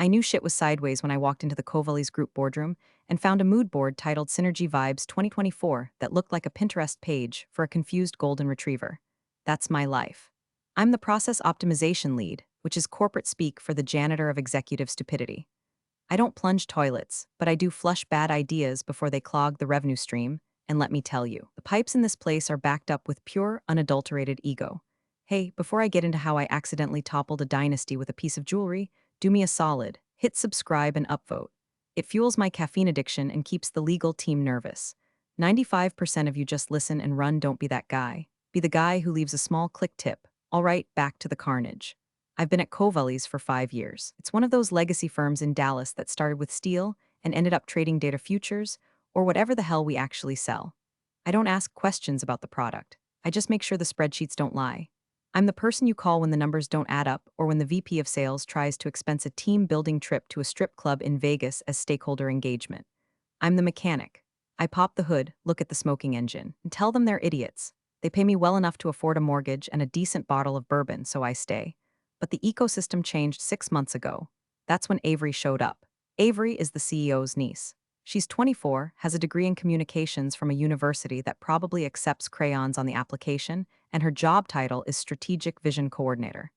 I knew shit was sideways when I walked into the Kovali's group boardroom and found a mood board titled Synergy Vibes 2024 that looked like a Pinterest page for a confused golden retriever. That's my life. I'm the process optimization lead, which is corporate speak for the janitor of executive stupidity. I don't plunge toilets, but I do flush bad ideas before they clog the revenue stream, and let me tell you, the pipes in this place are backed up with pure, unadulterated ego. Hey, before I get into how I accidentally toppled a dynasty with a piece of jewelry, do me a solid, hit subscribe and upvote. It fuels my caffeine addiction and keeps the legal team nervous. 95% of you just listen and run, don't be that guy. Be the guy who leaves a small click tip. All right, back to the carnage. I've been at Kovali's for 5 years. It's one of those legacy firms in Dallas that started with steel and ended up trading data futures, or whatever the hell we actually sell. I don't ask questions about the product. I just make sure the spreadsheets don't lie. I'm the person you call when the numbers don't add up or when the VP of sales tries to expense a team-building trip to a strip club in Vegas as stakeholder engagement. I'm the mechanic. I pop the hood, look at the smoking engine, and tell them they're idiots. They pay me well enough to afford a mortgage and a decent bottle of bourbon, so I stay. But the ecosystem changed 6 months ago. That's when Avery showed up. Avery is the CEO's niece. She's 24, has a degree in communications from a university that probably accepts crayons on the application, and her job title is Strategic Vision Coordinator.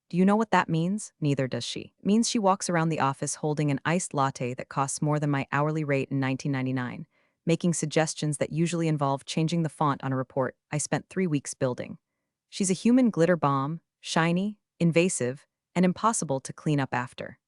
Do you know what that means? Neither does she. It means she walks around the office holding an iced latte that costs more than my hourly rate in 1999, making suggestions that usually involve changing the font on a report I spent 3 weeks building. She's a human glitter bomb, shiny, invasive, and impossible to clean up after.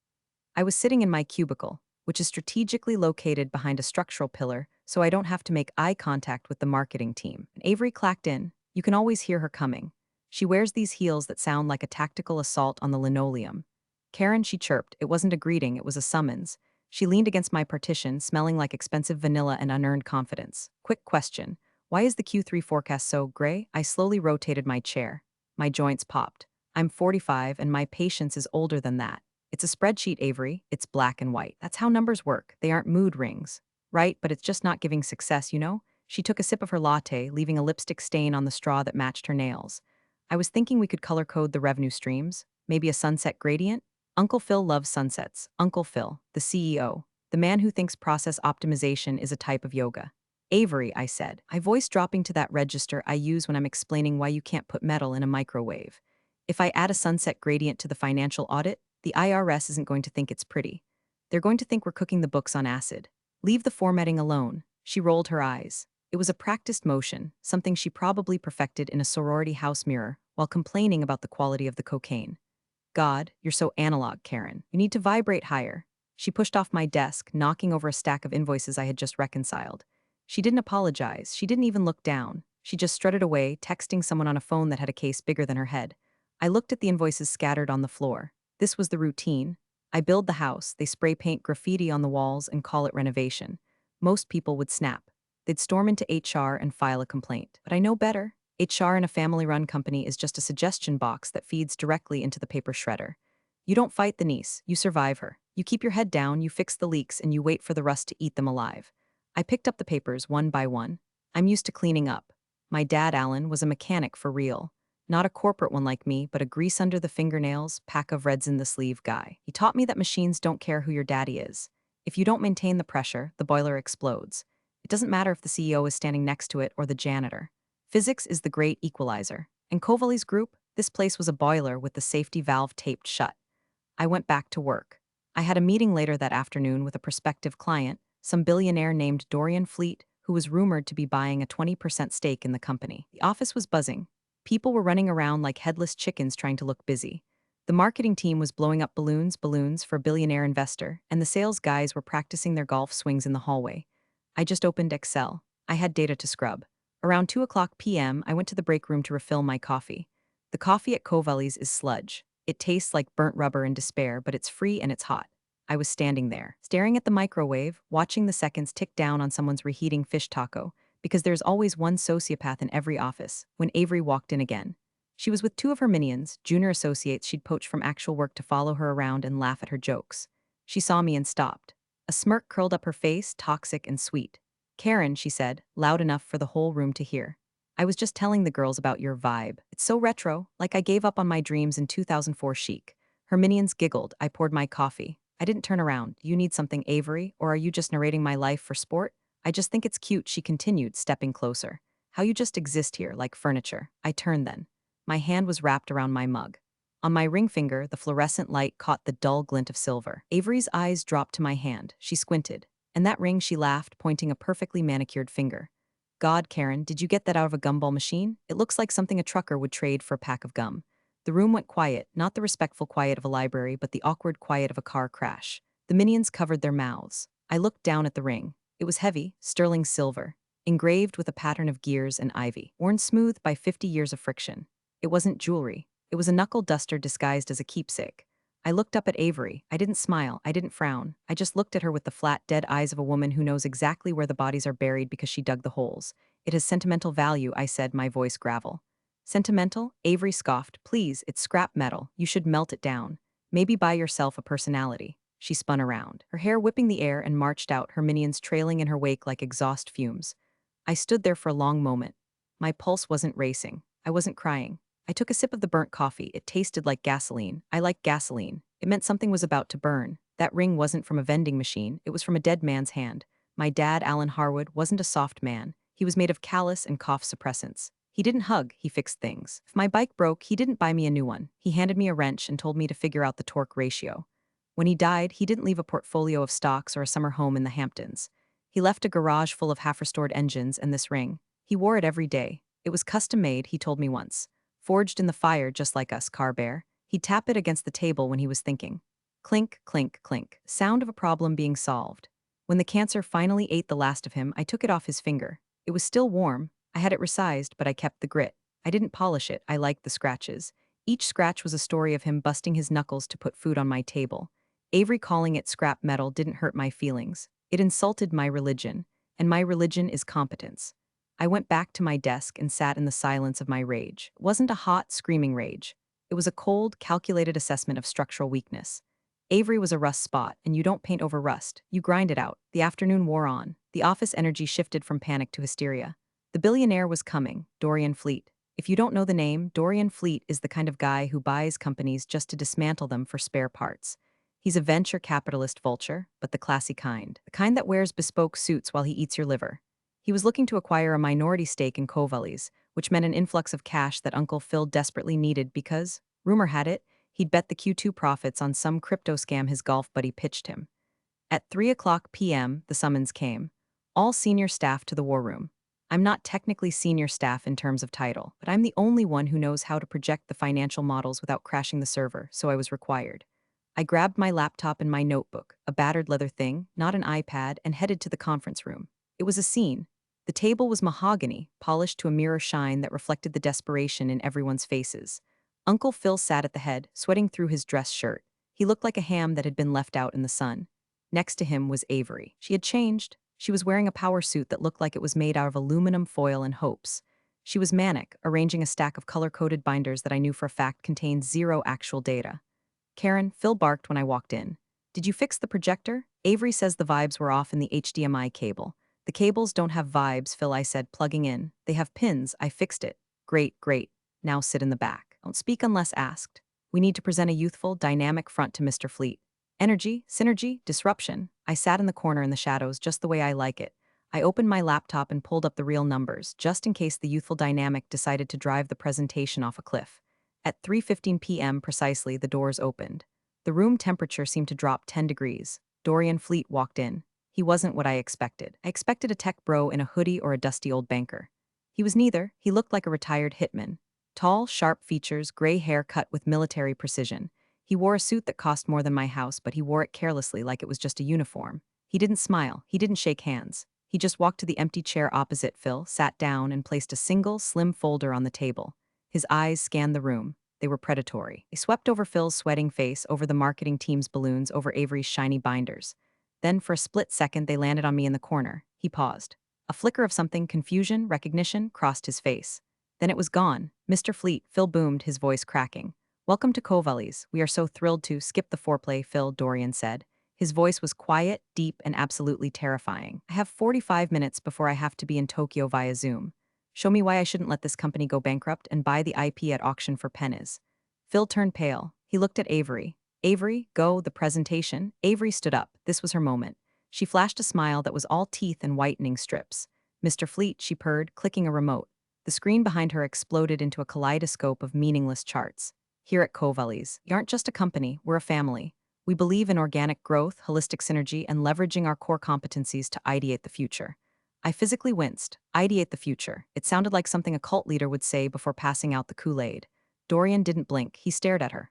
I was sitting in my cubicle, which is strategically located behind a structural pillar, so I don't have to make eye contact with the marketing team. Avery clacked in. You can always hear her coming. She wears these heels that sound like a tactical assault on the linoleum. Karen, she chirped. It wasn't a greeting, it was a summons. She leaned against my partition, smelling like expensive vanilla and unearned confidence. Quick question. Why is the Q3 forecast so gray? I slowly rotated my chair. My joints popped. I'm 45 and my patience is older than that. It's a spreadsheet, Avery. It's black and white. That's how numbers work. They aren't mood rings. Right, but it's just not giving success, you know? She took a sip of her latte, leaving a lipstick stain on the straw that matched her nails. I was thinking we could color code the revenue streams. Maybe a sunset gradient? Uncle Phil loves sunsets. Uncle Phil, the CEO. The man who thinks process optimization is a type of yoga. Avery, I said, my voice dropping to that register I use when I'm explaining why you can't put metal in a microwave. If I add a sunset gradient to the financial audit, the IRS isn't going to think it's pretty. They're going to think we're cooking the books on acid. Leave the formatting alone. She rolled her eyes. It was a practiced motion, something she probably perfected in a sorority house mirror while complaining about the quality of the cocaine. God, you're so analog, Karen. You need to vibrate higher. She pushed off my desk, knocking over a stack of invoices I had just reconciled. She didn't apologize. She didn't even look down. She just strutted away, texting someone on a phone that had a case bigger than her head. I looked at the invoices scattered on the floor. This was the routine. I build the house, they spray paint graffiti on the walls and call it renovation. Most people would snap. They'd storm into HR and file a complaint. But I know better. HR in a family-run company is just a suggestion box that feeds directly into the paper shredder. You don't fight the niece, you survive her. You keep your head down, you fix the leaks, and you wait for the rust to eat them alive. I picked up the papers one by one. I'm used to cleaning up. My dad, Alan, was a mechanic for real. Not a corporate one like me, but a grease under the fingernails, pack of reds in the sleeve guy. He taught me that machines don't care who your daddy is. If you don't maintain the pressure, the boiler explodes. It doesn't matter if the CEO is standing next to it or the janitor. Physics is the great equalizer. In Kovali's group, this place was a boiler with the safety valve taped shut. I went back to work. I had a meeting later that afternoon with a prospective client, some billionaire named Dorian Fleet, who was rumored to be buying a 20% stake in the company. The office was buzzing. People were running around like headless chickens trying to look busy. The marketing team was blowing up balloons for a billionaire investor, and the sales guys were practicing their golf swings in the hallway. I just opened Excel. I had data to scrub. Around 2 p.m., I went to the break room to refill my coffee. The coffee at Kovali's is sludge. It tastes like burnt rubber and despair, but it's free and it's hot. I was standing there, staring at the microwave, watching the seconds tick down on someone's reheating fish taco, because there's always one sociopath in every office, when Avery walked in again. She was with 2 of her minions, junior associates she'd poached from actual work to follow her around and laugh at her jokes. She saw me and stopped. A smirk curled up her face, toxic and sweet. Karen, she said, loud enough for the whole room to hear. I was just telling the girls about your vibe. It's so retro, like I gave up on my dreams in 2004 chic. Her minions giggled. I poured my coffee. I didn't turn around. You need something, Avery, or are you just narrating my life for sport? I just think it's cute, she continued, stepping closer. How you just exist here, like furniture. I turned then. My hand was wrapped around my mug. On my ring finger, the fluorescent light caught the dull glint of silver. Avery's eyes dropped to my hand. She squinted. And that ring, she laughed, pointing a perfectly manicured finger. God, Karen, did you get that out of a gumball machine? It looks like something a trucker would trade for a pack of gum. The room went quiet, not the respectful quiet of a library, but the awkward quiet of a car crash. The minions covered their mouths. I looked down at the ring. It was heavy, sterling silver, engraved with a pattern of gears and ivy, worn smooth by 50 years of friction. It wasn't jewelry. It was a knuckle duster disguised as a keepsake. I looked up at Avery. I didn't smile. I didn't frown. I just looked at her with the flat, dead eyes of a woman who knows exactly where the bodies are buried because she dug the holes. It has sentimental value, I said, my voice gravel. Sentimental? Avery scoffed. Please, it's scrap metal. You should melt it down. Maybe buy yourself a personality. She spun around, her hair whipping the air, and marched out, her minions trailing in her wake like exhaust fumes. I stood there for a long moment. My pulse wasn't racing. I wasn't crying. I took a sip of the burnt coffee. It tasted like gasoline. I like gasoline. It meant something was about to burn. That ring wasn't from a vending machine. It was from a dead man's hand. My dad, Alan Harwood, wasn't a soft man. He was made of callus and cough suppressants. He didn't hug, he fixed things. If my bike broke, he didn't buy me a new one. He handed me a wrench and told me to figure out the torque ratio. When he died, he didn't leave a portfolio of stocks or a summer home in the Hamptons. He left a garage full of half-restored engines and this ring. He wore it every day. It was custom-made, he told me once. Forged in the fire just like us, Car Bear. He'd tap it against the table when he was thinking. Clink, clink, clink. Sound of a problem being solved. When the cancer finally ate the last of him, I took it off his finger. It was still warm. I had it resized, but I kept the grit. I didn't polish it. I liked the scratches. Each scratch was a story of him busting his knuckles to put food on my table. Avery calling it scrap metal didn't hurt my feelings. It insulted my religion, and my religion is competence. I went back to my desk and sat in the silence of my rage. It wasn't a hot, screaming rage. It was a cold, calculated assessment of structural weakness. Avery was a rust spot, and you don't paint over rust. You grind it out. The afternoon wore on. The office energy shifted from panic to hysteria. The billionaire was coming, Dorian Fleet. If you don't know the name, Dorian Fleet is the kind of guy who buys companies just to dismantle them for spare parts. He's a venture capitalist vulture, but the classy kind. The kind that wears bespoke suits while he eats your liver. He was looking to acquire a minority stake in Kovali's, which meant an influx of cash that Uncle Phil desperately needed because, rumor had it, he'd bet the Q2 profits on some crypto scam his golf buddy pitched him. At 3 p.m., the summons came. All senior staff to the war room. I'm not technically senior staff in terms of title, but I'm the only one who knows how to project the financial models without crashing the server, so I was required. I grabbed my laptop and my notebook, a battered leather thing, not an iPad, and headed to the conference room. It was a scene. The table was mahogany, polished to a mirror shine that reflected the desperation in everyone's faces. Uncle Phil sat at the head, sweating through his dress shirt. He looked like a ham that had been left out in the sun. Next to him was Avery. She had changed. She was wearing a power suit that looked like it was made out of aluminum foil and hopes. She was manic, arranging a stack of color-coded binders that I knew for a fact contained zero actual data. Karen, Phil barked when I walked in. Did you fix the projector? Avery says the vibes were off in the HDMI cable. The cables don't have vibes, Phil, I said, plugging in. They have pins. I fixed it. Great, great. Now sit in the back. Don't speak unless asked. We need to present a youthful, dynamic front to Mr. Fleet. Energy, synergy, disruption. I sat in the corner in the shadows just the way I like it. I opened my laptop and pulled up the real numbers, just in case the youthful dynamic decided to drive the presentation off a cliff. At 3:15 p.m. precisely, the doors opened. The room temperature seemed to drop 10 degrees. Dorian Fleet walked in. He wasn't what I expected. I expected a tech bro in a hoodie or a dusty old banker. He was neither. He looked like a retired hitman. Tall, sharp features, gray hair cut with military precision. He wore a suit that cost more than my house, but he wore it carelessly like it was just a uniform. He didn't smile. He didn't shake hands. He just walked to the empty chair opposite Phil, sat down, and placed a single, slim folder on the table. His eyes scanned the room. They were predatory. They swept over Phil's sweating face, over the marketing team's balloons, over Avery's shiny binders. Then, for a split second, they landed on me in the corner. He paused. A flicker of something, confusion, recognition, crossed his face. Then it was gone. Mr. Fleet, Phil boomed, his voice cracking. Welcome to Kovali's. We are so thrilled to skip the foreplay, Phil, Dorian said. His voice was quiet, deep, and absolutely terrifying. I have 45 minutes before I have to be in Tokyo via Zoom. Show me why I shouldn't let this company go bankrupt and buy the IP at auction for pennies. Phil turned pale. He looked at Avery. Avery, go, the presentation. Avery stood up. This was her moment. She flashed a smile that was all teeth and whitening strips. Mr. Fleet, she purred, clicking a remote. The screen behind her exploded into a kaleidoscope of meaningless charts. Here at Kovali's, we aren't just a company, we're a family. We believe in organic growth, holistic synergy, and leveraging our core competencies to ideate the future. I physically winced. Ideate the future. It sounded like something a cult leader would say before passing out the Kool-Aid. Dorian didn't blink. He stared at her.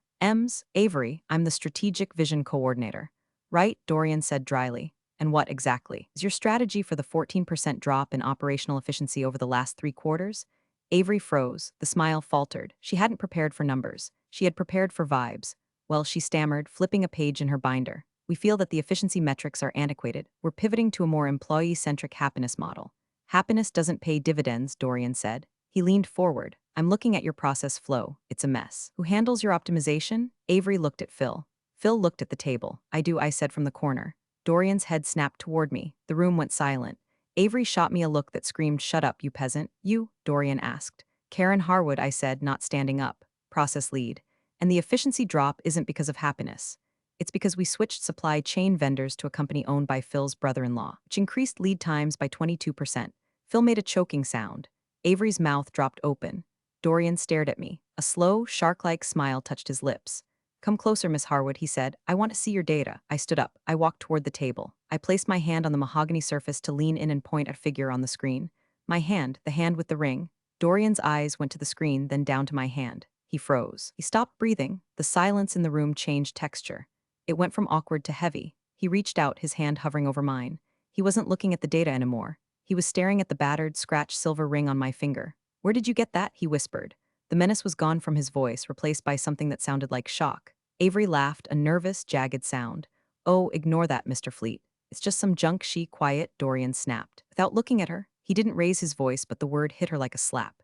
Avery, I'm the strategic vision coordinator. Right, Dorian said dryly. And what exactly is your strategy for the 14% drop in operational efficiency over the last 3 quarters? Avery froze. The smile faltered. She hadn't prepared for numbers. She had prepared for vibes. Well, she stammered, flipping a page in her binder. We feel that the efficiency metrics are antiquated. We're pivoting to a more employee-centric happiness model. Happiness doesn't pay dividends, Dorian said. He leaned forward. I'm looking at your process flow. It's a mess. Who handles your optimization? Avery looked at Phil. Phil looked at the table. I said from the corner. Dorian's head snapped toward me. The room went silent. Avery shot me a look that screamed, "Shut up, you peasant." You? Dorian asked. Karen Harwood, I said, not standing up. Process lead. And the efficiency drop isn't because of happiness. It's because we switched supply chain vendors to a company owned by Phil's brother-in-law, which increased lead times by 22%. Phil made a choking sound. Avery's mouth dropped open. Dorian stared at me. A slow, shark-like smile touched his lips. Come closer, Miss Harwood, he said. I want to see your data. I stood up. I walked toward the table. I placed my hand on the mahogany surface to lean in and point at a figure on the screen. My hand, the hand with the ring. Dorian's eyes went to the screen, then down to my hand. He froze. He stopped breathing. The silence in the room changed texture. It went from awkward to heavy. He reached out, his hand hovering over mine. He wasn't looking at the data anymore. He was staring at the battered, scratched silver ring on my finger. Where did you get that? He whispered. The menace was gone from his voice, replaced by something that sounded like shock. Avery laughed, a nervous, jagged sound. Oh, ignore that, Mr. Fleet. It's just some junk quiet, Dorian snapped. Without looking at her, he didn't raise his voice, but the word hit her like a slap.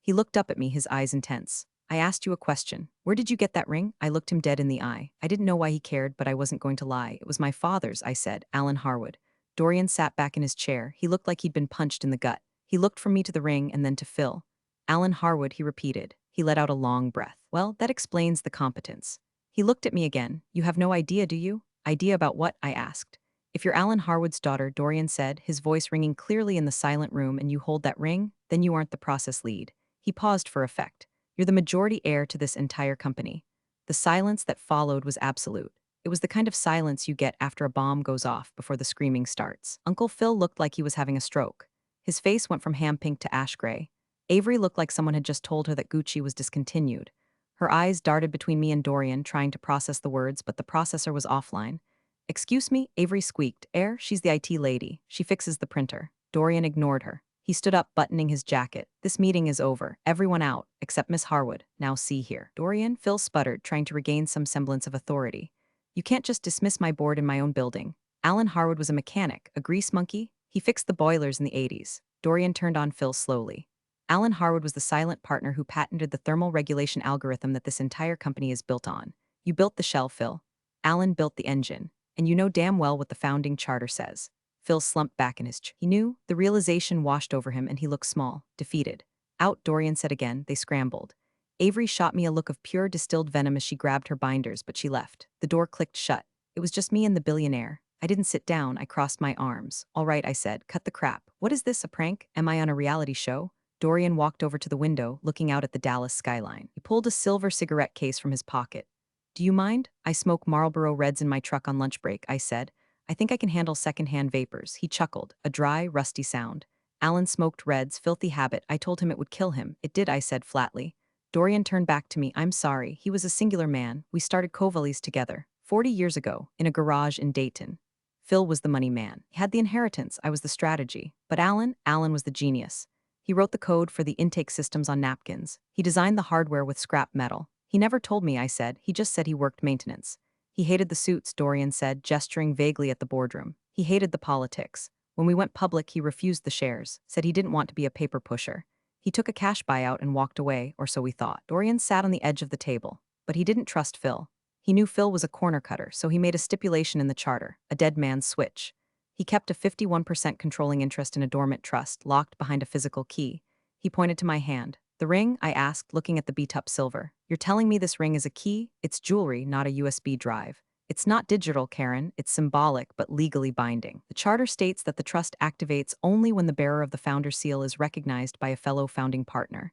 He looked up at me, his eyes intense. I asked you a question. Where did you get that ring? I looked him dead in the eye. I didn't know why he cared, but I wasn't going to lie. It was my father's, I said, Alan Harwood. Dorian sat back in his chair. He looked like he'd been punched in the gut. He looked from me to the ring and then to Phil. Alan Harwood, he repeated. He let out a long breath. Well, that explains the competence. He looked at me again. You have no idea, do you? Idea about what? I asked. If you're Alan Harwood's daughter, Dorian said, his voice ringing clearly in the silent room, and you hold that ring, then you aren't the process lead. He paused for effect. You're the majority heir to this entire company. The silence that followed was absolute. It was the kind of silence you get after a bomb goes off before the screaming starts. Uncle Phil looked like he was having a stroke. His face went from ham pink to ash gray. Avery looked like someone had just told her that Gucci was discontinued. Her eyes darted between me and Dorian, trying to process the words, but the processor was offline. Excuse me, Avery squeaked. Heir, she's the IT lady. She fixes the printer. Dorian ignored her. He stood up, buttoning his jacket. This meeting is over. Everyone out, except Miss Harwood. Now see here. Dorian, Phil sputtered, trying to regain some semblance of authority. You can't just dismiss my board in my own building. Alan Harwood was a mechanic, a grease monkey. He fixed the boilers in the 80s. Dorian turned on Phil slowly. Alan Harwood was the silent partner who patented the thermal regulation algorithm that this entire company is built on. You built the shell, Phil. Alan built the engine. And you know damn well what the founding charter says. Phil slumped back in his chair. He knew. The realization washed over him and he looked small, defeated. Out, Dorian said again. They scrambled. Avery shot me a look of pure distilled venom as she grabbed her binders, but she left. The door clicked shut. It was just me and the billionaire. I didn't sit down. I crossed my arms. All right, I said. Cut the crap. What is this, a prank? Am I on a reality show? Dorian walked over to the window, looking out at the Dallas skyline. He pulled a silver cigarette case from his pocket. Do you mind? I smoke Marlboro Reds in my truck on lunch break, I said. I think I can handle secondhand vapors. He chuckled, a dry, rusty sound. Alan smoked Reds, filthy habit. I told him it would kill him. It did, I said flatly. Dorian turned back to me. I'm sorry. He was a singular man. We started Kovali's together, 40 years ago, in a garage in Dayton. Phil was the money man. He had the inheritance. I was the strategy. But Alan was the genius. He wrote the code for the intake systems on napkins. He designed the hardware with scrap metal. He never told me, I said. He just said he worked maintenance. He hated the suits, Dorian said, gesturing vaguely at the boardroom. He hated the politics. When we went public, he refused the shares, said he didn't want to be a paper pusher. He took a cash buyout and walked away, or so we thought. Dorian sat on the edge of the table, but he didn't trust Phil. He knew Phil was a corner cutter, so he made a stipulation in the charter, a dead man's switch. He kept a 51% controlling interest in a dormant trust, locked behind a physical key. He pointed to my hand. The ring? I asked, looking at the beat-up silver. You're telling me this ring is a key? It's jewelry, not a USB drive. It's not digital, Karen. It's symbolic, but legally binding. The charter states that the trust activates only when the bearer of the founder seal is recognized by a fellow founding partner.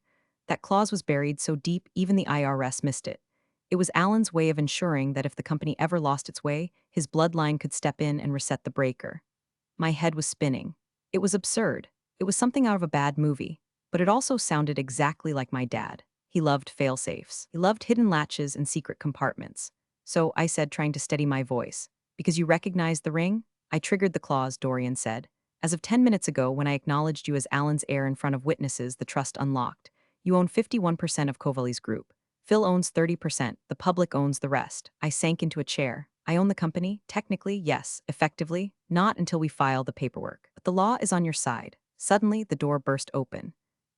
That clause was buried so deep even the IRS missed it. It was Alan's way of ensuring that if the company ever lost its way, his bloodline could step in and reset the breaker. My head was spinning. It was absurd. It was something out of a bad movie. But it also sounded exactly like my dad. He loved fail-safes. He loved hidden latches and secret compartments. So I said, trying to steady my voice, "Because you recognize the ring?" "I triggered the clause," Dorian said. "As of 10 minutes ago, when I acknowledged you as Alan's heir in front of witnesses, the trust unlocked. You own 51% of Kovali's group. Phil owns 30%, the public owns the rest." I sank into a chair. "I own the company? Technically, yes. Effectively, not until we file the paperwork. But the law is on your side." Suddenly, the door burst open.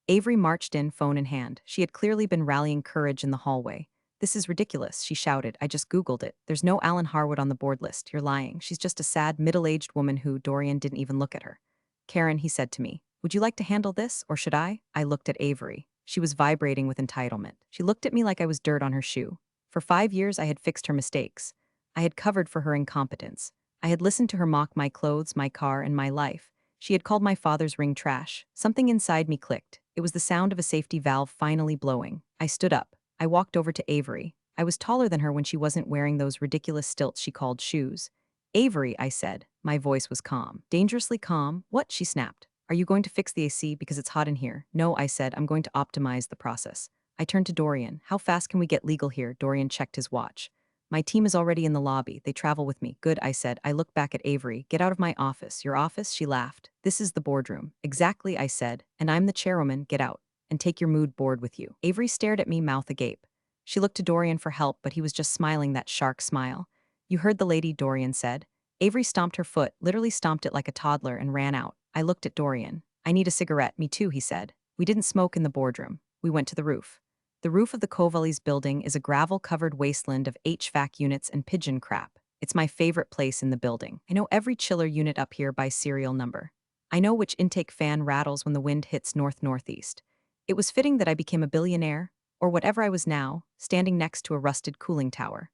Avery marched in, phone in hand. She had clearly been rallying courage in the hallway. "This is ridiculous," she shouted. "I just Googled it. There's no Alan Harwood on the board list. You're lying. She's just a sad, middle-aged woman who..." Dorian didn't even look at her. "Karen," he said to me, "would you like to handle this, or should I?" I looked at Avery. She was vibrating with entitlement. She looked at me like I was dirt on her shoe. For 5 years, I had fixed her mistakes. I had covered for her incompetence. I had listened to her mock my clothes, my car, and my life. She had called my father's ring trash. Something inside me clicked. It was the sound of a safety valve finally blowing. I stood up. I walked over to Avery. I was taller than her when she wasn't wearing those ridiculous stilts she called shoes. "Avery," I said. My voice was calm. Dangerously calm. "What?" she snapped. "Are you going to fix the AC because it's hot in here?" "No," I said. "I'm going to optimize the process." I turned to Dorian. "How fast can we get legal here?" Dorian checked his watch. "My team is already in the lobby. They travel with me." "Good," I said. I looked back at Avery. "Get out of my office." "Your office?" She laughed. "This is the boardroom." "Exactly," I said. "And I'm the chairwoman. Get out. And take your mood board with you." Avery stared at me, mouth agape. She looked to Dorian for help, but he was just smiling that shark smile. "You heard the lady," Dorian said. Avery stomped her foot, literally stomped it like a toddler, and ran out. I looked at Dorian. "I need a cigarette." "Me too," he said. We didn't smoke in the boardroom. We went to the roof. The roof of the Kovali's building is a gravel-covered wasteland of HVAC units and pigeon crap. It's my favorite place in the building. I know every chiller unit up here by serial number. I know which intake fan rattles when the wind hits north-northeast. It was fitting that I became a billionaire, or whatever I was now, standing next to a rusted cooling tower.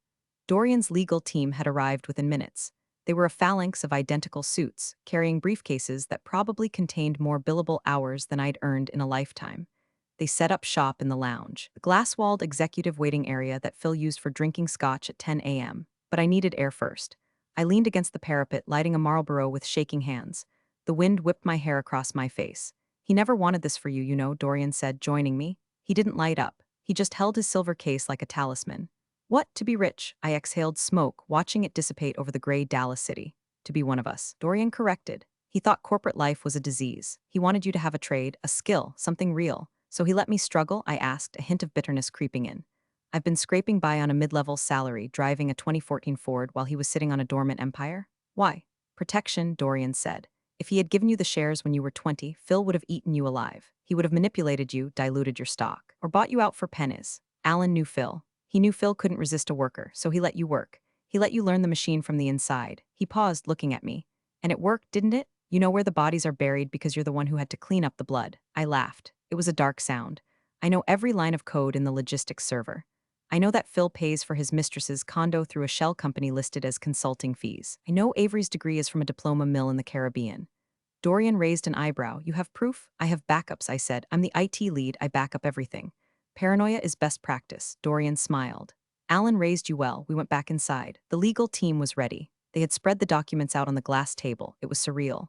Dorian's legal team had arrived within minutes. They were a phalanx of identical suits, carrying briefcases that probably contained more billable hours than I'd earned in a lifetime. They set up shop in the lounge, the glass-walled executive waiting area that Phil used for drinking scotch at 10 a.m. But I needed air first. I leaned against the parapet, lighting a Marlboro with shaking hands. The wind whipped my hair across my face. "He never wanted this for you, you know," Dorian said, joining me. He didn't light up. He just held his silver case like a talisman. "What, to be rich?" I exhaled smoke, watching it dissipate over the gray Dallas city. "To be one of us," Dorian corrected. He thought corporate life was a disease. He wanted you to have a trade, a skill, something real. "So he let me struggle?" I asked, a hint of bitterness creeping in. "I've been scraping by on a mid-level salary, driving a 2014 Ford while he was sitting on a dormant empire." "Why?" "Protection," Dorian said. "If he had given you the shares when you were 20, Phil would have eaten you alive. He would have manipulated you, diluted your stock, or bought you out for pennies." Alan knew Phil. He knew Phil couldn't resist a worker, so he let you work. He let you learn the machine from the inside. He paused, looking at me. "And it worked, didn't it? You know where the bodies are buried because you're the one who had to clean up the blood." I laughed. It was a dark sound. "I know every line of code in the logistics server. I know that Phil pays for his mistress's condo through a shell company listed as consulting fees. I know Avery's degree is from a diploma mill in the Caribbean." Dorian raised an eyebrow. "You have proof?" "I have backups," I said. "I'm the IT lead. I back up everything." "Paranoia is best practice." Dorian smiled. "Alan raised you well." We went back inside. The legal team was ready. They had spread the documents out on the glass table. It was surreal.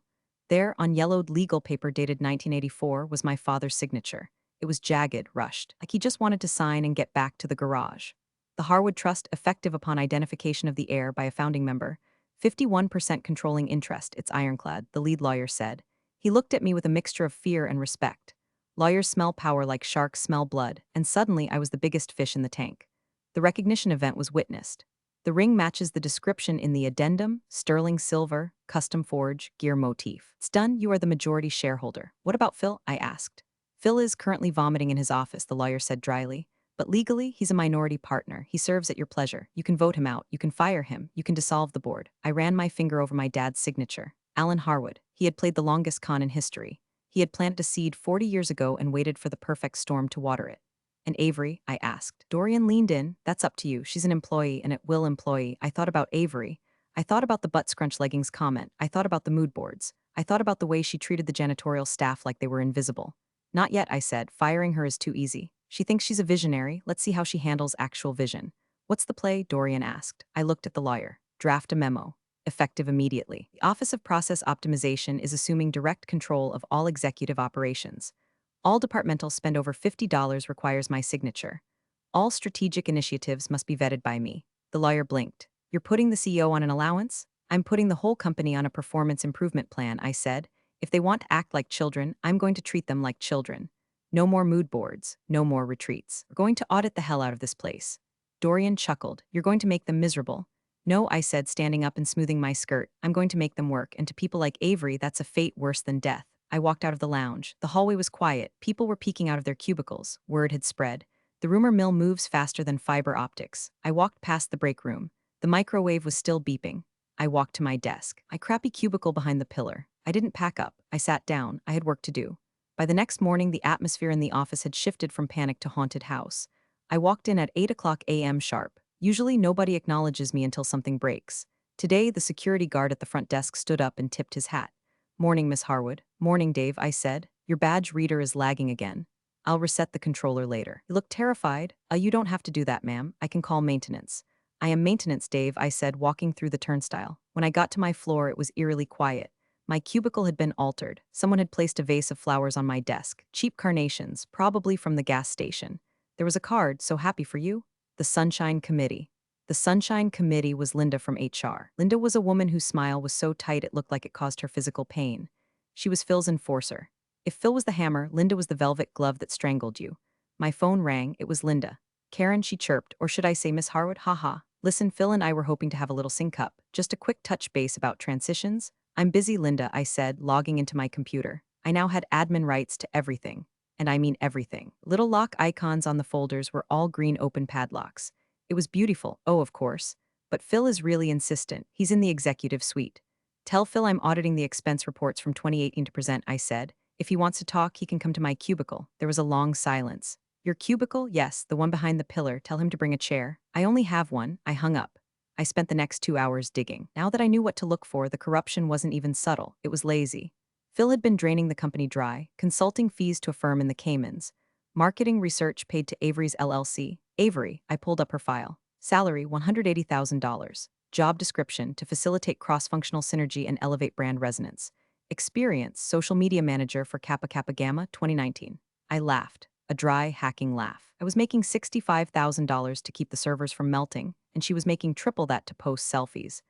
There, on yellowed legal paper dated 1984, was my father's signature. It was jagged, rushed, like he just wanted to sign and get back to the garage. "The Harwood Trust, effective upon identification of the heir by a founding member. 51% controlling interest, it's ironclad," the lead lawyer said. He looked at me with a mixture of fear and respect. Lawyers smell power like sharks smell blood, and suddenly I was the biggest fish in the tank. The recognition event was witnessed. The ring matches the description in the addendum: sterling silver, custom forge, gear motif. "It's done. You are the majority shareholder." "What about Phil?" I asked. "Phil is currently vomiting in his office," the lawyer said dryly. "But legally, he's a minority partner. He serves at your pleasure. You can vote him out. You can fire him. You can dissolve the board." I ran my finger over my dad's signature. Alan Harwood. He had played the longest con in history. He had planted a seed 40 years ago and waited for the perfect storm to water it. And Avery, I asked. Dorian leaned in. That's up to you. She's an employee, and at will employee. I thought about Avery. I thought about the butt scrunch leggings comment. I thought about the mood boards. I thought about the way she treated the janitorial staff like they were invisible. Not yet, I said. Firing her is too easy. She thinks she's a visionary. Let's see how she handles actual vision. What's the play? Dorian asked. I looked at the lawyer. Draft a memo. Effective immediately. The Office of Process Optimization is assuming direct control of all executive operations. All departmental spend over $50 requires my signature. All strategic initiatives must be vetted by me. The lawyer blinked. You're putting the CEO on an allowance? I'm putting the whole company on a performance improvement plan, I said. If they want to act like children, I'm going to treat them like children. No more mood boards, no more retreats. We're going to audit the hell out of this place. Dorian chuckled. You're going to make them miserable. No, I said, standing up and smoothing my skirt. I'm going to make them work, and to people like Avery, that's a fate worse than death. I walked out of the lounge. The hallway was quiet. People were peeking out of their cubicles. Word had spread. The rumor mill moves faster than fiber optics. I walked past the break room. The microwave was still beeping. I walked to my desk. My crappy cubicle behind the pillar. I didn't pack up. I sat down. I had work to do. By the next morning, the atmosphere in the office had shifted from panic to haunted house. I walked in at 8 a.m. sharp. Usually nobody acknowledges me until something breaks. Today, the security guard at the front desk stood up and tipped his hat. Morning, Miss Harwood. Morning, Dave, I said. Your badge reader is lagging again. I'll reset the controller later. You look terrified. You don't have to do that, ma'am. I can call maintenance. I am maintenance, Dave, I said, walking through the turnstile. When I got to my floor, it was eerily quiet. My cubicle had been altered. Someone had placed a vase of flowers on my desk. Cheap carnations, probably from the gas station. There was a card, so happy for you. The Sunshine Committee. The Sunshine Committee was Linda from HR. Linda was a woman whose smile was so tight it looked like it caused her physical pain. She was Phil's enforcer. If Phil was the hammer, Linda was the velvet glove that strangled you. My phone rang. It was Linda. Karen, she chirped, or should I say Miss Harwood? Haha. Listen, Phil and I were hoping to have a little sync-up. Just a quick touch base about transitions. I'm busy, Linda, I said, logging into my computer. I now had admin rights to everything. And I mean everything. Little lock icons on the folders were all green open padlocks. It was beautiful, oh, of course. But Phil is really insistent. He's in the executive suite. Tell Phil I'm auditing the expense reports from 2018 to present, I said. If he wants to talk, he can come to my cubicle. There was a long silence. Your cubicle? Yes, the one behind the pillar. Tell him to bring a chair. I only have one. I hung up. I spent the next 2 hours digging. Now that I knew what to look for, the corruption wasn't even subtle. It was lazy. Phil had been draining the company dry, consulting fees to a firm in the Caymans, marketing research paid to Avery's LLC. Avery, I pulled up her file. Salary, $180,000. Job description, to facilitate cross-functional synergy and elevate brand resonance. Experience, social media manager for Kappa Kappa Gamma, 2019. I laughed. A dry, hacking laugh. I was making $65,000 to keep the servers from melting, and she was making triple that to post selfies.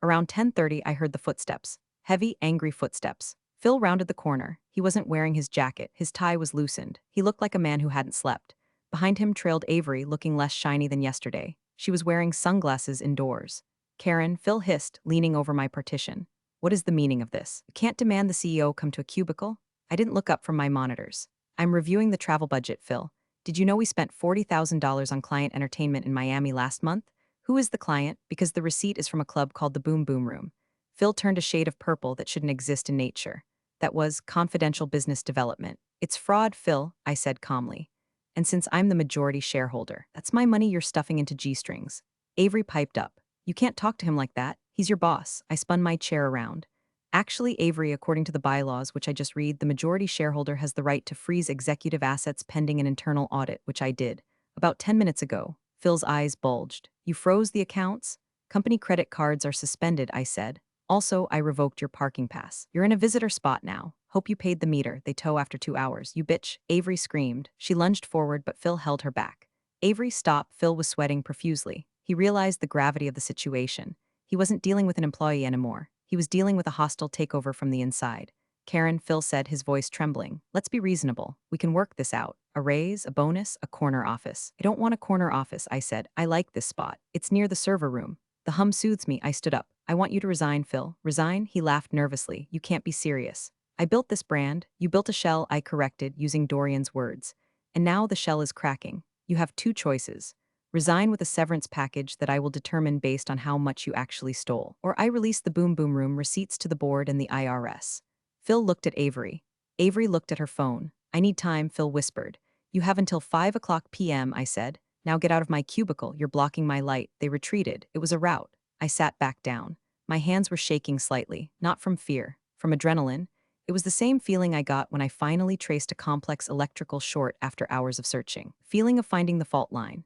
Around 10:30, I heard the footsteps. Heavy, angry footsteps. Phil rounded the corner. He wasn't wearing his jacket. His tie was loosened. He looked like a man who hadn't slept. Behind him trailed Avery, looking less shiny than yesterday. She was wearing sunglasses indoors. Karen, Phil hissed, leaning over my partition. What is the meaning of this? You can't demand the CEO come to a cubicle? I didn't look up from my monitors. I'm reviewing the travel budget, Phil. Did you know we spent $40,000 on client entertainment in Miami last month? Who is the client? Because the receipt is from a club called the Boom Boom Room. Phil turned a shade of purple that shouldn't exist in nature. That was confidential business development. It's fraud, Phil, I said calmly. And since I'm the majority shareholder, that's my money you're stuffing into G-strings. Avery piped up. You can't talk to him like that. He's your boss. I spun my chair around. Actually, Avery, according to the bylaws, which I just read, the majority shareholder has the right to freeze executive assets pending an internal audit, which I did. About 10 minutes ago, Phil's eyes bulged. You froze the accounts? Company credit cards are suspended, I said. Also, I revoked your parking pass. You're in a visitor spot now. Hope you paid the meter. They tow after 2 hours. You bitch, Avery screamed. She lunged forward, but Phil held her back. Avery stopped. Phil was sweating profusely. He realized the gravity of the situation. He wasn't dealing with an employee anymore. He was dealing with a hostile takeover from the inside. Karen, Phil said, his voice trembling. Let's be reasonable. We can work this out. A raise, a bonus, a corner office. I don't want a corner office, I said. I like this spot. It's near the server room. The hum soothes me. I stood up. I want you to resign, Phil. Resign? He laughed nervously. You can't be serious. I built this brand. You built a shell, I corrected, using Dorian's words. And now the shell is cracking. You have two choices. Resign with a severance package that I will determine based on how much you actually stole. Or I release the Boom Boom Room receipts to the board and the IRS. Phil looked at Avery. Avery looked at her phone. I need time, Phil whispered. You have until 5 o'clock p.m., I said. Now get out of my cubicle, you're blocking my light. They retreated. It was a rout. I sat back down. My hands were shaking slightly, not from fear, from adrenaline. It was the same feeling I got when I finally traced a complex electrical short after hours of searching. Feeling of finding the fault line.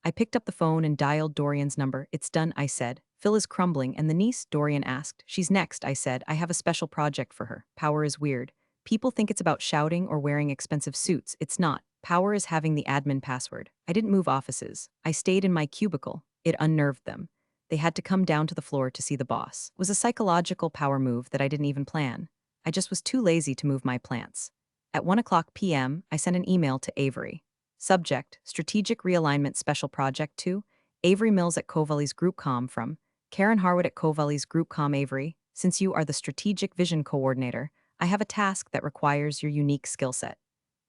I picked up the phone and dialed Dorian's number. It's done, I said. Phil is crumbling, and the niece, Dorian asked. She's next, I said. I have a special project for her. Power is weird. People think it's about shouting or wearing expensive suits. It's not. Power is having the admin password. I didn't move offices. I stayed in my cubicle. It unnerved them. They had to come down to the floor to see the boss. It was a psychological power move that I didn't even plan. I just was too lazy to move my plants. At 1 o'clock p.m., I sent an email to Avery. Subject, Strategic Realignment Special Project 2, Avery Mills at Kovali's Group Com from Karen Harwood at Kovali's Group Com. Avery, since you are the Strategic Vision Coordinator, I have a task that requires your unique skill set.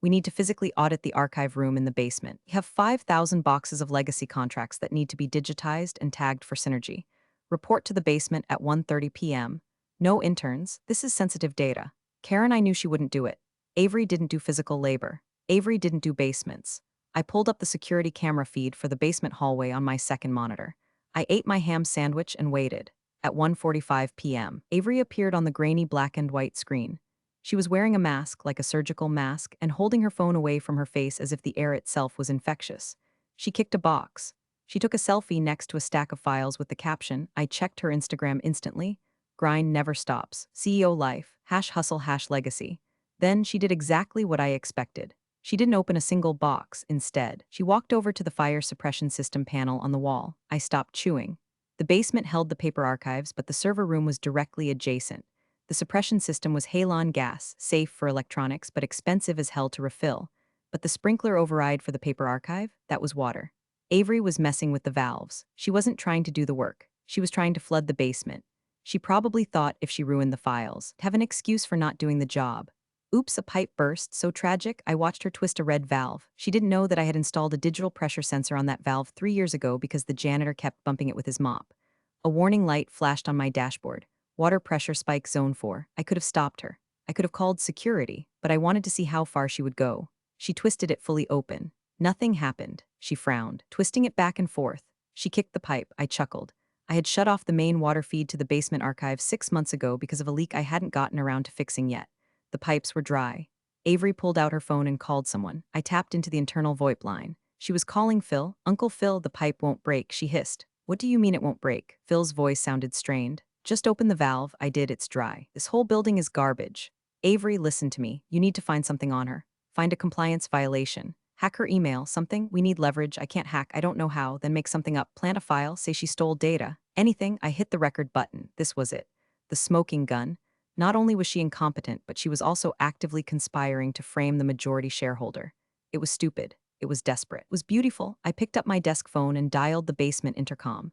We need to physically audit the archive room in the basement. We have 5,000 boxes of legacy contracts that need to be digitized and tagged for synergy. Report to the basement at 1:30 p.m. No interns, this is sensitive data. Karen, I knew she wouldn't do it. Avery didn't do physical labor. Avery didn't do basements. I pulled up the security camera feed for the basement hallway on my second monitor. I ate my ham sandwich and waited. At 1:45 p.m., Avery appeared on the grainy black and white screen. She was wearing a mask, like a surgical mask, and holding her phone away from her face as if the air itself was infectious. She kicked a box. She took a selfie next to a stack of files with the caption, I checked her Instagram instantly. Grind never stops. CEO life, #hustle #legacy. Then she did exactly what I expected. She didn't open a single box. Instead, she walked over to the fire suppression system panel on the wall. I stopped chewing. The basement held the paper archives, but the server room was directly adjacent. The suppression system was halon gas, safe for electronics, but expensive as hell to refill. But the sprinkler override for the paper archive? That was water. Avery was messing with the valves. She wasn't trying to do the work. She was trying to flood the basement. She probably thought if she ruined the files, to have an excuse for not doing the job. Oops, a pipe burst, so tragic, I watched her twist a red valve. She didn't know that I had installed a digital pressure sensor on that valve 3 years ago because the janitor kept bumping it with his mop. A warning light flashed on my dashboard. Water pressure spike zone 4. I could have stopped her. I could have called security, but I wanted to see how far she would go. She twisted it fully open. Nothing happened. She frowned, twisting it back and forth. She kicked the pipe. I chuckled. I had shut off the main water feed to the basement archive 6 months ago because of a leak I hadn't gotten around to fixing yet. The pipes were dry. Avery pulled out her phone and called someone. I tapped into the internal VoIP line. She was calling Phil. Uncle Phil, the pipe won't break, she hissed. What do you mean it won't break? Phil's voice sounded strained. Just open the valve. I did, it's dry. This whole building is garbage. Avery, listen to me. You need to find something on her. Find a compliance violation. Hack her email, something. We need leverage. I can't hack. I don't know how. Then make something up. Plant a file. Say she stole data. Anything. I hit the record button. This was it. The smoking gun. Not only was she incompetent, but she was also actively conspiring to frame the majority shareholder. It was stupid. It was desperate. It was beautiful. I picked up my desk phone and dialed the basement intercom.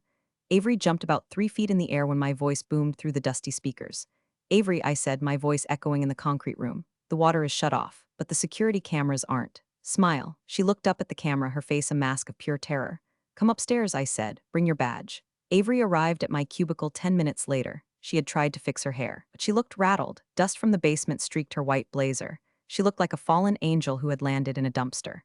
Avery jumped about 3 feet in the air when my voice boomed through the dusty speakers. Avery, I said, my voice echoing in the concrete room. The water is shut off, but the security cameras aren't. Smile. She looked up at the camera, her face a mask of pure terror. Come upstairs, I said. Bring your badge. Avery arrived at my cubicle 10 minutes later. She had tried to fix her hair, but she looked rattled. Dust from the basement streaked her white blazer. She looked like a fallen angel who had landed in a dumpster.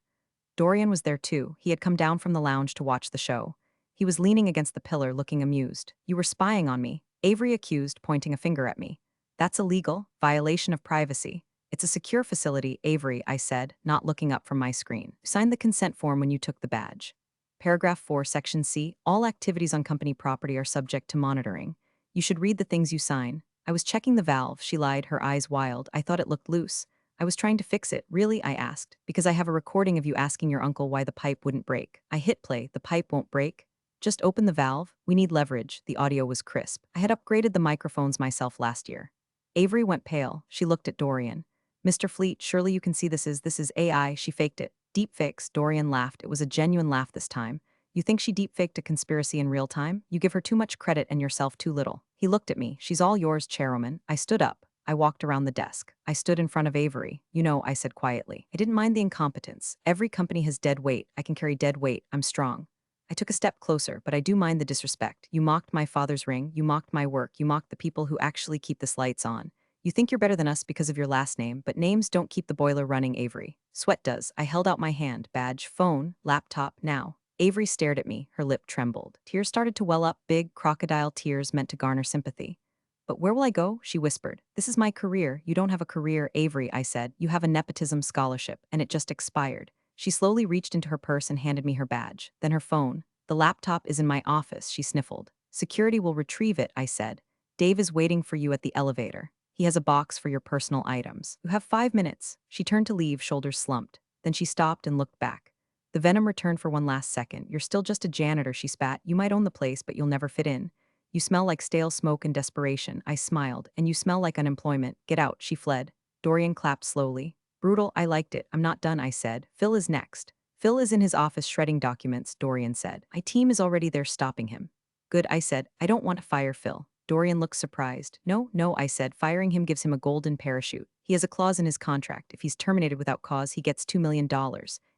Dorian was there too. He had come down from the lounge to watch the show. He was leaning against the pillar, looking amused. You were spying on me, Avery accused, pointing a finger at me. That's illegal, violation of privacy. It's a secure facility, Avery, I said, not looking up from my screen. You signed the consent form when you took the badge. Paragraph 4, Section C, all activities on company property are subject to monitoring. You should read the things you sign. I was checking the valve, she lied, her eyes wild. I thought it looked loose. I was trying to fix it. Really, I asked, because I have a recording of you asking your uncle why the pipe wouldn't break. I hit play. The pipe won't break. Just open the valve. We need leverage. The audio was crisp. I had upgraded the microphones myself last year. Avery went pale. She looked at Dorian. Mr. Fleet, surely you can see this is AI. She faked it. Deep fakes. Dorian laughed. It was a genuine laugh this time. You think she deep-faked a conspiracy in real time? You give her too much credit and yourself too little. He looked at me. She's all yours, chairwoman. I stood up. I walked around the desk. I stood in front of Avery. You know, I said quietly. I didn't mind the incompetence. Every company has dead weight. I can carry dead weight. I'm strong. I took a step closer, but I do mind the disrespect. You mocked my father's ring. You mocked my work. You mocked the people who actually keep this lights on. You think you're better than us because of your last name, but names don't keep the boiler running, Avery. Sweat does. I held out my hand, badge, phone, laptop, now. Avery stared at me, her lip trembled. Tears started to well up, big crocodile tears meant to garner sympathy. But where will I go? She whispered. This is my career. You don't have a career, Avery, I said. You have a nepotism scholarship, and it just expired. She slowly reached into her purse and handed me her badge, then her phone. The laptop is in my office, she sniffled. Security will retrieve it, I said. Dave is waiting for you at the elevator. He has a box for your personal items. You have 5 minutes. She turned to leave, shoulders slumped. Then she stopped and looked back. The venom returned for one last second. You're still just a janitor, she spat. You might own the place, but you'll never fit in. You smell like stale smoke and desperation, I smiled. And you smell like unemployment. Get out, she fled. Dorian clapped slowly. Brutal, I liked it. I'm not done, I said. Phil is next. Phil is in his office shredding documents, Dorian said. My team is already there stopping him. Good, I said. I don't want to fire Phil. Dorian looked surprised. No, no, I said. Firing him gives him a golden parachute. He has a clause in his contract. If he's terminated without cause, he gets $2 million.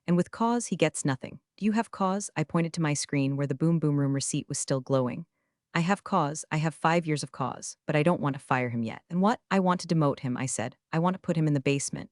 And with cause, he gets nothing. Do you have cause? I pointed to my screen where the boom boom room receipt was still glowing. I have cause. I have 5 years of cause, but I don't want to fire him yet. And what? I want to demote him, I said. I want to put him in the basement.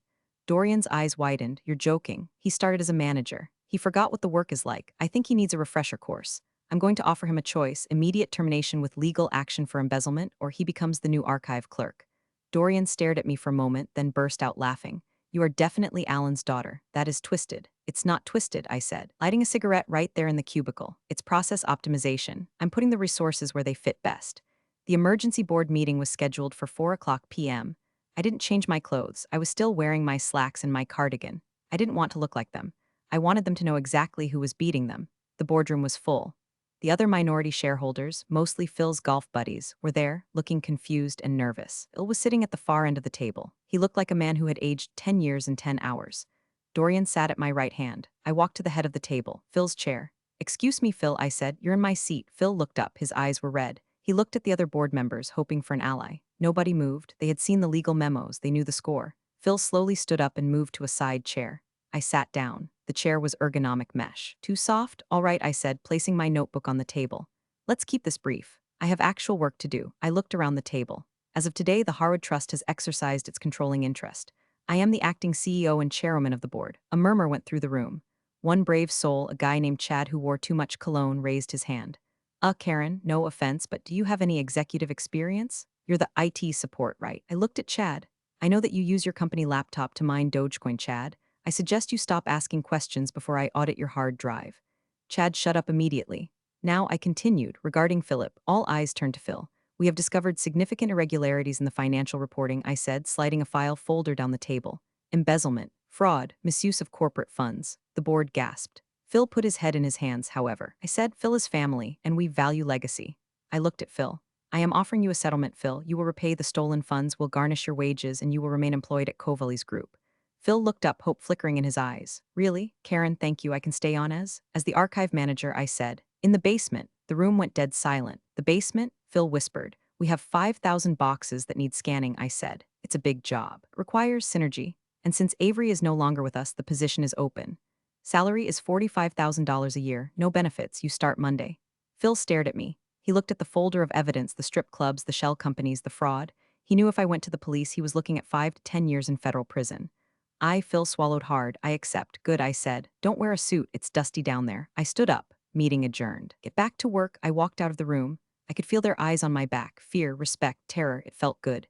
Dorian's eyes widened. You're joking. He started as a manager. He forgot what the work is like. I think he needs a refresher course. I'm going to offer him a choice, immediate termination with legal action for embezzlement, or he becomes the new archive clerk. Dorian stared at me for a moment, then burst out laughing. You are definitely Alan's daughter. That is twisted. It's not twisted, I said, lighting a cigarette right there in the cubicle. It's process optimization. I'm putting the resources where they fit best. The emergency board meeting was scheduled for 4 p.m. I didn't change my clothes. I was still wearing my slacks and my cardigan. I didn't want to look like them. I wanted them to know exactly who was beating them. The boardroom was full. The other minority shareholders, mostly Phil's golf buddies, were there, looking confused and nervous. Phil was sitting at the far end of the table. He looked like a man who had aged 10 years in 10 hours. Dorian sat at my right hand. I walked to the head of the table, Phil's chair. Excuse me, Phil, I said. You're in my seat. Phil looked up. His eyes were red. He looked at the other board members, hoping for an ally. Nobody moved. They had seen the legal memos. They knew the score. Phil slowly stood up and moved to a side chair. I sat down. The chair was ergonomic mesh. Too soft? All right, I said, placing my notebook on the table. Let's keep this brief. I have actual work to do. I looked around the table. As of today, the Harwood Trust has exercised its controlling interest. I am the acting CEO and chairwoman of the board. A murmur went through the room. One brave soul, a guy named Chad who wore too much cologne, raised his hand. Karen, no offense, but do you have any executive experience? You're the IT support, right? I looked at Chad. I know that you use your company laptop to mine Dogecoin, Chad. I suggest you stop asking questions before I audit your hard drive. Chad shut up immediately. Now I continued, regarding Philip. All eyes turned to Phil. We have discovered significant irregularities in the financial reporting, I said, sliding a file folder down the table. Embezzlement, fraud, misuse of corporate funds. The board gasped. Phil put his head in his hands, however. I said, Phil is family, and we value legacy. I looked at Phil. I am offering you a settlement, Phil. You will repay the stolen funds, will garnish your wages, and you will remain employed at Kovali's group. Phil looked up, hope flickering in his eyes. Really? Karen, thank you, I can stay on as? As the archive manager, I said. In the basement. The room went dead silent. The basement? Phil whispered. We have 5,000 boxes that need scanning, I said. It's a big job. It requires synergy. And since Avery is no longer with us, the position is open. Salary is $45,000 a year, no benefits, you start Monday. Phil stared at me. He looked at the folder of evidence, the strip clubs, the shell companies, the fraud. He knew if I went to the police, he was looking at 5 to 10 years in federal prison. Phil swallowed hard. I accept. Good, I said. Don't wear a suit, it's dusty down there. I stood up. Meeting adjourned. Get back to work. I walked out of the room. I could feel their eyes on my back. Fear, respect, terror. It felt good.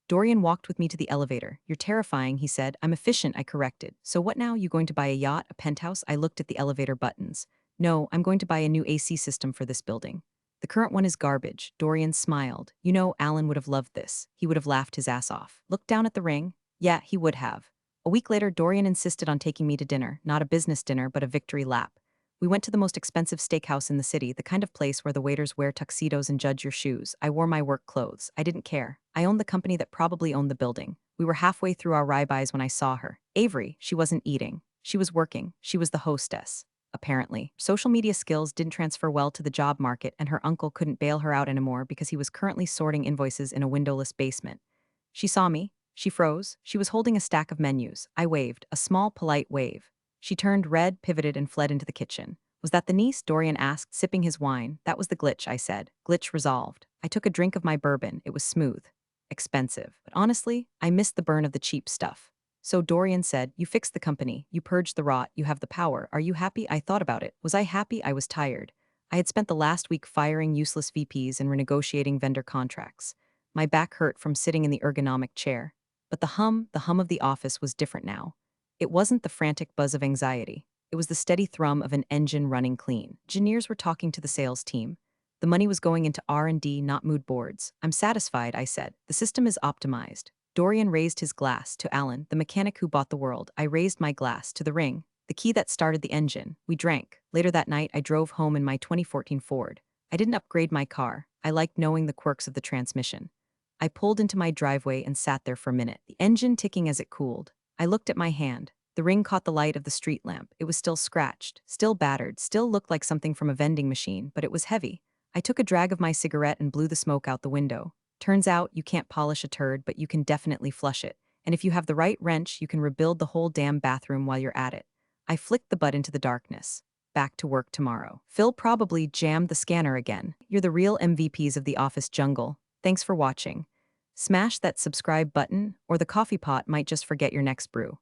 Dorian walked with me to the elevator. You're terrifying, he said. I'm efficient, I corrected. So what now? You going to buy a yacht, a penthouse? I looked at the elevator buttons. No, I'm going to buy a new AC system for this building. The current one is garbage. Dorian smiled. You know, Alan would have loved this. He would have laughed his ass off. Looked down at the ring. Yeah, he would have. A week later, Dorian insisted on taking me to dinner, not a business dinner, but a victory lap. We went to the most expensive steakhouse in the city, the kind of place where the waiters wear tuxedos and judge your shoes. I wore my work clothes. I didn't care. I owned the company that probably owned the building. We were halfway through our ribeyes when I saw her. Avery, she wasn't eating. She was working. She was the hostess. Apparently, social media skills didn't transfer well to the job market, and her uncle couldn't bail her out anymore because he was currently sorting invoices in a windowless basement. She saw me. She froze. She was holding a stack of menus. I waved, a small, polite wave. She turned red, pivoted, and fled into the kitchen. Was that the niece? Dorian asked, sipping his wine. That was the glitch, I said. Glitch resolved. I took a drink of my bourbon. It was smooth. expensive. But honestly, I missed the burn of the cheap stuff. So Dorian said, "You fixed the company, you purged the rot, you have the power. Are you happy?" I thought about it. Was I happy? I was tired. I had spent the last week firing useless VPs and renegotiating vendor contracts. My back hurt from sitting in the ergonomic chair. But the hum of the office was different now. It wasn't the frantic buzz of anxiety. It was the steady thrum of an engine running clean. Engineers were talking to the sales team. The money was going into R&D, not mood boards. "I'm satisfied," I said. "The system is optimized." Dorian raised his glass to Alan, the mechanic who bought the world. I raised my glass to the ring, the key that started the engine. We drank. Later that night, I drove home in my 2014 Ford. I didn't upgrade my car. I liked knowing the quirks of the transmission. I pulled into my driveway and sat there for a minute, the engine ticking as it cooled. I looked at my hand. The ring caught the light of the street lamp. It was still scratched, still battered, still looked like something from a vending machine, but it was heavy. I took a drag of my cigarette and blew the smoke out the window. Turns out you can't polish a turd, but you can definitely flush it. And if you have the right wrench, you can rebuild the whole damn bathroom while you're at it. I flicked the butt into the darkness. Back to work tomorrow. Phil probably jammed the scanner again. You're the real MVPs of the office jungle. Thanks for watching. Smash that subscribe button, or the coffee pot might just forget your next brew.